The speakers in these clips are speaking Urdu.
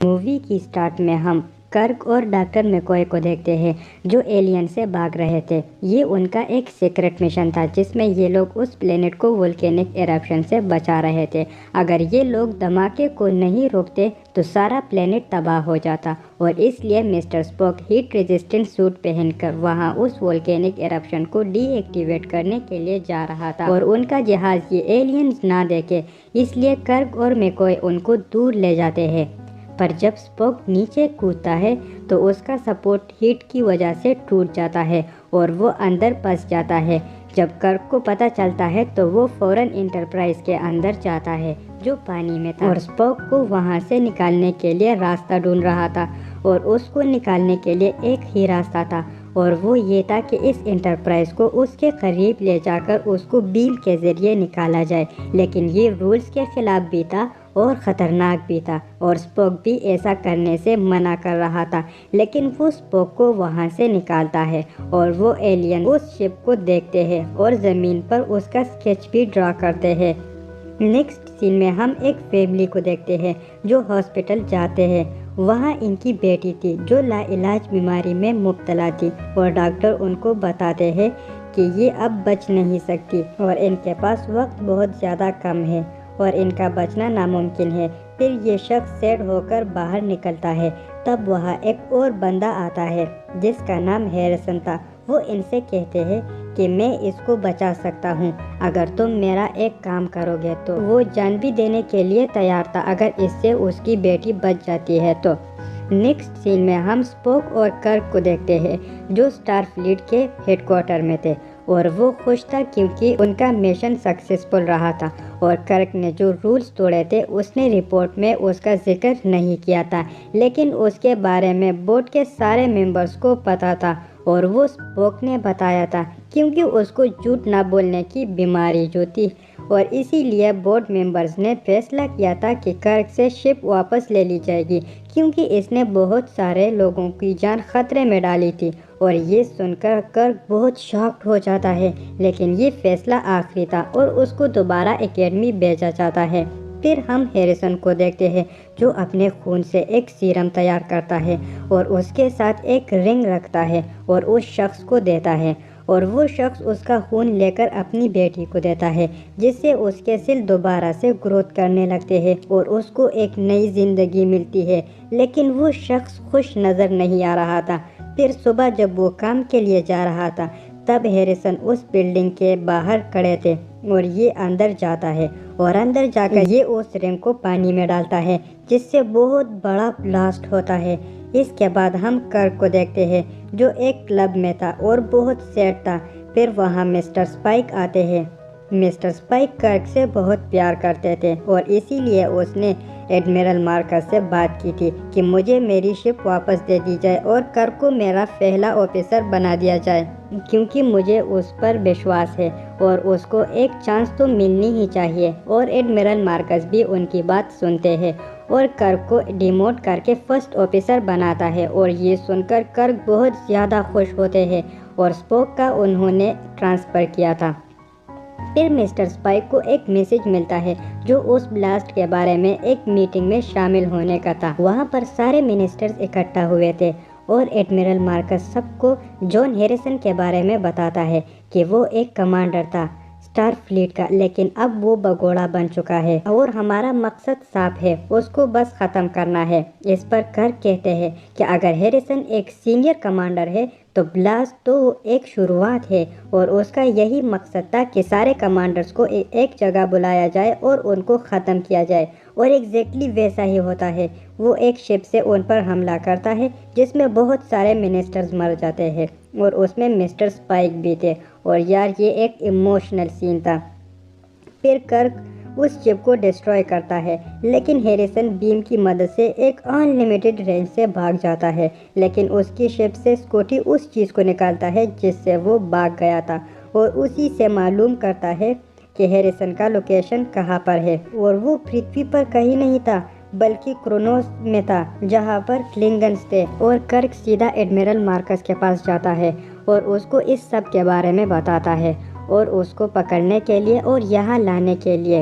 مووی کی سٹارٹ میں ہم کرک اور ڈاکٹر میکوئے کو دیکھتے ہیں جو ایلین سے بھاگ رہے تھے۔ یہ ان کا ایک سیکرٹ مشن تھا جس میں یہ لوگ اس پلینٹ کو وولکینک ایرپشن سے بچا رہے تھے۔ اگر یہ لوگ دھماکے کو نہیں روکتے تو سارا پلینٹ تباہ ہو جاتا، اور اس لیے mister Spock heat resistant suit پہن کر وہاں اس وولکینک ایرپشن کو ڈی ایکٹیویٹ کرنے کے لیے جا رہا تھا، اور ان کا جہاز یہ ایلینز نہ دیکھے اس لیے کرک اور میکوئے ان کو دور لے جاتے ہیں۔ پر جب اسپوک نیچے کودتا ہے تو اس کا سپورٹ ہیٹ کی وجہ سے ٹوٹ جاتا ہے اور وہ اندر پھنس جاتا ہے۔ جب کرک کو پتہ چلتا ہے تو وہ فوراً انٹرپرائز کے اندر جاتا ہے جو پانی میں تھا، اور اسپوک کو وہاں سے نکالنے کے لیے راستہ ڈھونڈ رہا تھا، اور اس کو نکالنے کے لیے ایک ہی راستہ تھا، اور وہ یہ تھا کہ اس انٹرپرائز کو اس کے قریب لے جا کر اس کو بیم کے ذریعے نکالا جائے، لیکن یہ رولز کے خلاف بھی تھا اور خطرناک بھی تھا، اور اسپوک بھی ایسا کرنے سے منع کر رہا تھا، لیکن وہ اسپوک کو وہاں سے نکالتا ہے، اور وہ ایلین اس شپ کو دیکھتے ہیں اور زمین پر اس کا اسکیچ بھی ڈرا کرتے ہیں۔ نیکسٹ سین میں ہم ایک فیملی کو دیکھتے ہیں جو ہاسپٹل جاتے ہیں۔ وہاں ان کی بیٹی تھی جو لا علاج بیماری میں مبتلا تھی، اور ڈاکٹر ان کو بتاتے ہیں کہ یہ اب بچ نہیں سکتی اور ان کے پاس وقت بہت زیادہ کم ہے اور ان کا بچنا ناممکن ہے۔ پھر یہ شخص سیڈ ہو کر باہر نکلتا ہے، تب وہاں ایک اور بندہ آتا ہے جس کا نام ہیریسن تھا۔ وہ ان سے کہتے ہیں کہ میں اس کو بچا سکتا ہوں اگر تم میرا ایک کام کرو گے، تو وہ جان بھی دینے کے لیے تیار تھا اگر اس سے اس کی بیٹی بچ جاتی ہے تو۔ نیکسٹ سین میں ہم اسپوک اور کرک کو دیکھتے ہیں جو اسٹار فلیٹ کے ہیڈ کوارٹر میں تھے، اور وہ خوش تھا کیونکہ ان کا مشن سکسیسفل رہا تھا، اور کرک نے جو رولز توڑے تھے اس نے رپورٹ میں اس کا ذکر نہیں کیا تھا، لیکن اس کے بارے میں بورڈ کے سارے ممبرز کو پتہ تھا، اور وہ اسپوک نے بتایا تھا کیونکہ اس کو جھوٹ نہ بولنے کی بیماری جو تھی، اور اسی لیے بورڈ ممبرز نے فیصلہ کیا تھا کہ کرک سے شپ واپس لے لی جائے گی کیونکہ اس نے بہت سارے لوگوں کی جان خطرے میں ڈالی تھی، اور یہ سن کر کرک بہت شاکڈ ہو جاتا ہے، لیکن یہ فیصلہ آخری تھا اور اس کو دوبارہ اکیڈمی بھیجا جاتا ہے۔ پھر ہم ہیریسن کو دیکھتے ہیں جو اپنے خون سے ایک سیرم تیار کرتا ہے اور اس کے ساتھ ایک رنگ رکھتا ہے اور اس شخص کو دیتا ہے، اور وہ شخص اس کا خون لے کر اپنی بیٹی کو دیتا ہے جس سے اس کے سیل دوبارہ سے گروتھ کرنے لگتے ہیں اور اس کو ایک نئی زندگی ملتی ہے، لیکن وہ شخص خوش نظر نہیں آ رہا تھا۔ پھر صبح جب وہ کام کے لیے جا رہا تھا تب ہیریسن اس بلڈنگ کے باہر کھڑے تھے، اور یہ اندر جاتا ہے اور اندر جا کر یہ اس رنگ کو پانی میں ڈالتا ہے جس سے بہت بڑا بلاسٹ ہوتا ہے۔ اس کے بعد ہم کرک کو دیکھتے ہیں جو ایک کلب میں تھا اور بہت سیڈ تھا۔ پھر وہاں مسٹر اسپائک آتے ہیں۔ مسٹر اسپائک کرک سے بہت پیار کرتے تھے اور اسی لیے اس نے ایڈمرل مارکس سے بات کی تھی کہ مجھے میری شپ واپس دے دی جائے اور کرک کو میرا پہلا آفیسر بنا دیا جائے کیونکہ مجھے اس پر وشواس ہے اور اس کو ایک چانس تو ملنی ہی چاہیے، اور ایڈمرل مارکس بھی ان کی بات سنتے ہیں اور کرک کو ڈیموٹ کر کے فرسٹ آفیسر بناتا ہے، اور یہ سن کر کرک بہت زیادہ خوش ہوتے ہیں اور اسپوک کا انہوں نے ٹرانسفر کیا تھا۔ پھر مسٹر اسپائک کو ایک میسج ملتا ہے جو اس بلاسٹ کے بارے میں ایک میٹنگ میں شامل ہونے کا تھا۔ وہاں پر سارے منسٹرز اکٹھا ہوئے تھے اور ایڈمرل مارکس سب کو جان ہیریسن کے بارے میں بتاتا ہے کہ وہ ایک کمانڈر تھا اسٹار فلیٹ کا، لیکن اب وہ بگوڑا بن چکا ہے اور ہمارا مقصد صاف ہے، اس کو بس ختم کرنا ہے۔ اس پر کرک کہتے ہیں کہ اگر ہیریسن ایک سینئر کمانڈر ہے تو بلاسٹ تو ایک شروعات ہے، اور اس کا یہی مقصد تھا کہ سارے کمانڈرز کو ایک جگہ بلایا جائے اور ان کو ختم کیا جائے، اور ایگزیکٹلی ویسا ہی ہوتا ہے۔ وہ ایک شپ سے ان پر حملہ کرتا ہے جس میں بہت سارے منسٹرز مر جاتے ہیں، اور اس میں مسٹر اسپائک بھی تھے، اور یار یہ ایک ایموشنل سین تھا۔ پھر کرک اس شپ کو ڈسٹروائے کرتا ہے، لیکن ہیریسن بیم کی مدد سے ایک ان لمیٹڈ رینج سے بھاگ جاتا ہے، لیکن اس کی شپ سے اسکوٹی اس چیز کو نکالتا ہے جس سے وہ بھاگ گیا تھا، اور اسی سے معلوم کرتا ہے کہ ہیریسن کا لوکیشن کہاں پر ہے، اور وہ پرتھوی پر کہیں نہیں تھا بلکہ کرونوس میں تھا جہاں پر کلنگنز تھے، اور کرک سیدھا ایڈمرل مارکس کے پاس جاتا ہے اور اس کو اس سب کے بارے میں بتاتا ہے، اور اس کو پکڑنے کے لیے اور یہاں لانے کے لیے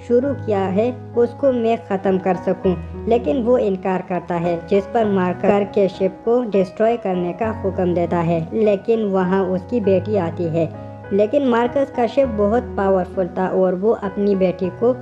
شروع کیا ہے اس کو میں ختم کر سکوں، لیکن وہ انکار کرتا ہے، جس پر مارکس کے شپ کو ڈسٹروائے کرنے کا حکم دیتا ہے، لیکن وہاں اس کی بیٹی آتی ہے۔ لیکن مارکس کا شپ بہت پاورفل تھا اور وہ اپنی بیٹی کو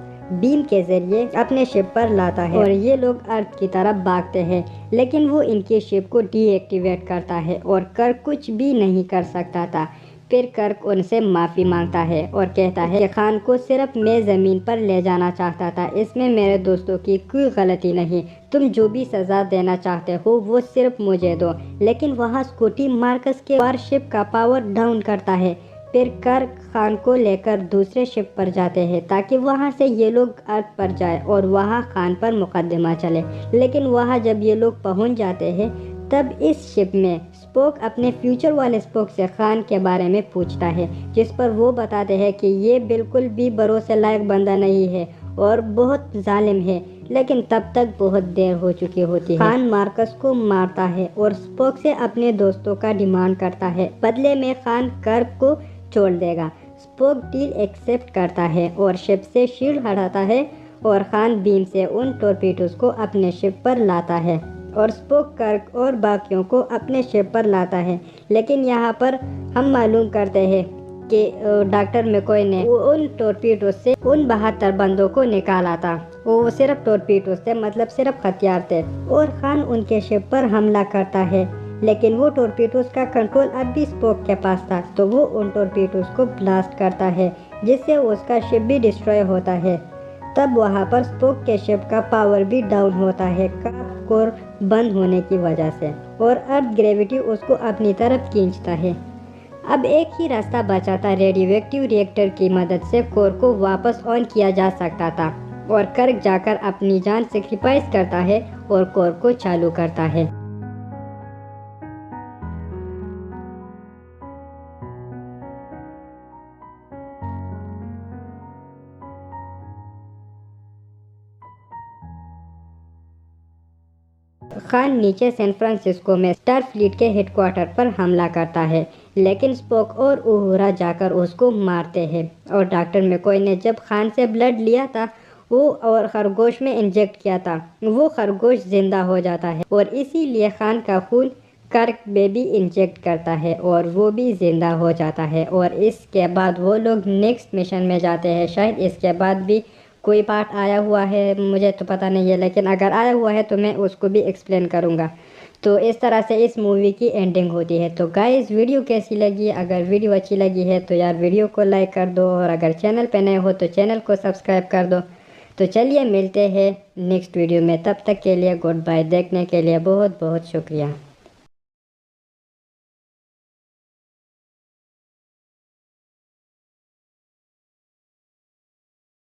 بیم کے ذریعے اپنے شپ پر لاتا ہے اور یہ لوگ ارتھ کی طرف بھاگتے ہیں، لیکن وہ ان کے شپ کو ڈی ایکٹیویٹ کرتا ہے اور کرک کچھ بھی نہیں کر سکتا تھا۔ پھر کرک ان سے معافی مانگتا ہے اور کہتا ہے کہ خان کو صرف میں زمین پر لے جانا چاہتا تھا، اس میں میرے دوستوں کی کوئی غلطی نہیں، تم جو بھی سزا دینا چاہتے ہو وہ صرف مجھے دو۔ لیکن وہاں اسکوٹی مارکس کے وار شپ کا پاور ڈاؤن کرتا ہے۔ پھر کرک خان کو لے کر دوسرے شپ پر جاتے ہیں تاکہ وہاں سے یہ لوگ ارتھ پر جائیں اور وہاں خان پر مقدمہ چلے، لیکن وہاں جب یہ لوگ پہنچ جاتے ہیں تب اس شپ میں اسپوک اپنے فیوچر والے اسپوک سے خان کے بارے میں پوچھتا ہے، جس پر وہ بتاتے ہیں کہ یہ بالکل بھی بھروسے لائق بندہ نہیں ہے اور بہت ظالم ہے، لیکن تب تک بہت دیر ہو چکی ہوتی ہے۔ خان مارکس کو مارتا ہے اور اسپوک سے اپنے دوستوں کا ڈیمانڈ کرتا ہے، بدلے میں خان کرک کو چھوڑ دے گا۔ اسپوک ڈیل ایکسپٹ کرتا ہے اور شپ سے شیلڈ ہٹاتا ہے اور خان بیم سے ان ٹورپیڈوز کو اپنے شپ پر لاتا ہے اور اسپوک کرک اور باقیوں کو اپنے شپ پر لاتا ہے۔ لیکن یہاں پر ہم معلوم کرتے ہیں کہ ڈاکٹر میکوئے نے ان ٹورپیڈوز سے ان 72 بندوں کو نکالا تھا، وہ صرف ٹورپیڈوز تھے، مطلب صرف ہتھیار تھے، اور خان ان کے شپ پر حملہ کرتا ہے، لیکن وہ ٹورپیڈوز کا کنٹرول اب بھی اسپوک کے پاس تھا، تو وہ ان ٹورپیڈوز کو بلاسٹ کرتا ہے جس سے اس کا شپ بھی ڈسٹروائے ہوتا ہے۔ تب وہاں پر اسپوک کے شپ کا پاور بھی ڈاؤن ہوتا ہے کارپ کور بند ہونے کی وجہ سے، اور ارتھ گریوٹی اس کو اپنی طرف کھینچتا ہے۔ اب ایک ہی راستہ بچا تھا، ریڈیو ایکٹیو ری ایکٹر کی مدد سے کور کو واپس آن کیا جا سکتا تھا، اور کرک جا کر اپنی جان سیکریفائس کرتا ہے اور کور کو چالو کرتا ہے۔ خان نیچے سین فرانسسکو میں اسٹار فلیٹ کے ہیڈ کوارٹر پر حملہ کرتا ہے، لیکن اسپوک اور اوہورا جا کر اس کو مارتے ہیں، اور ڈاکٹر میکوئے نے جب خان سے بلڈ لیا تھا وہ اور خرگوش میں انجیکٹ کیا تھا، وہ خرگوش زندہ ہو جاتا ہے اور اسی لیے خان کا خون کرک میں بھی انجیکٹ کرتا ہے اور وہ بھی زندہ ہو جاتا ہے، اور اس کے بعد وہ لوگ نیکسٹ مشن میں جاتے ہیں۔ شاید اس کے بعد بھی کوئی پارٹ آیا ہوا ہے، مجھے تو پتہ نہیں ہے، لیکن اگر آیا ہوا ہے تو میں اس کو بھی ایکسپلین کروں گا۔ تو اس طرح سے اس مووی کی اینڈنگ ہوتی ہے۔ تو گائز ویڈیو کیسی لگی؟ اگر ویڈیو اچھی لگی ہے تو یار ویڈیو کو لائک کر دو، اور اگر چینل پہ نئے ہو تو چینل کو سبسکرائب کر دو۔ تو چلیے ملتے ہیں نیکسٹ ویڈیو میں، تب تک کے لیے گڈ بائے، دیکھنے کے لیے بہت بہت شکریہ۔